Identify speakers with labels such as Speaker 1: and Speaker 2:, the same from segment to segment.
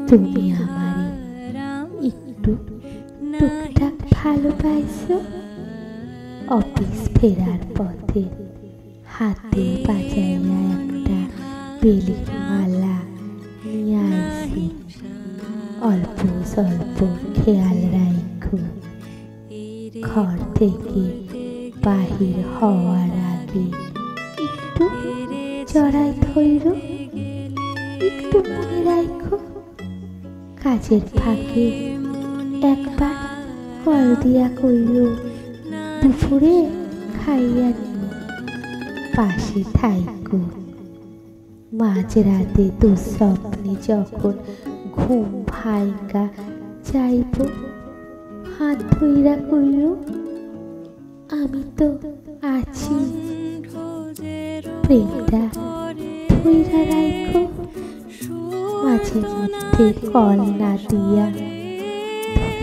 Speaker 1: তুমি আমারে একটু টুকটাক ভালোবাসো। অফিস ফেরার পথে হাতে বাজাইয়া একটা বেলির মালা নিয়ে আইছি। অল্প স্বল্প খেয়াল রাখো, ঘর থেকে বাহির হওয়ার আগে একটু জড়াই ধইর। একটু মনে রাখো, কাজের ফাঁকে একবার কল দিয়া কইল দুপুরে খাইয়া নিও। পাশে থাইকো। মাঝরাতে দুঃস্বপ্নে যখন ঘুম ভাইঙ্গা যাইব, হাত ধইরা কইল আমি তো আছি। প্রেমটা ধইরা রাখো। মাঝে মধ্যে কল না দিয়া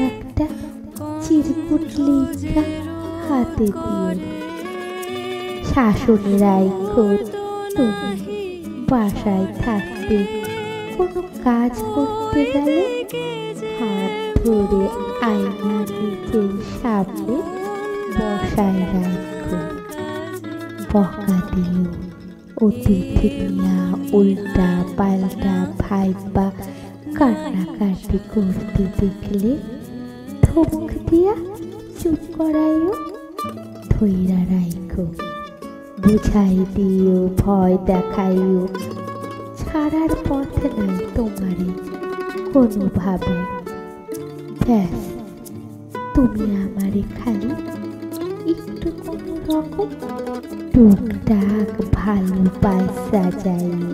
Speaker 1: একটা চিরকুট লিখা হাতে দিও। শাসনে রাখো। তুমি বাসায় থাকতে কোনো কাজ করতে গেলে হাত ধরে আয়না নিজের সামনে বসায় রাখো। বকা দিও। অতিথি নিয়া উল্টা পাল্টা ভাইবা কান্নাকাটি করতে দেখলে ধমক দিয়া চুপ করাইও। ধইরা রাখো। বুঝাই দিও, ভয় দেখাইও। ছাড়ার পথ নাই তোমারে কোনোভাবে। ব্যাস, তুমি আমারে খালি একটু কোনো রকম টুকটাক ভালোবাসা যাইও।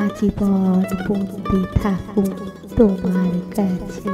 Speaker 1: আজীবন বন্দি থাকুন তোমার কাছে।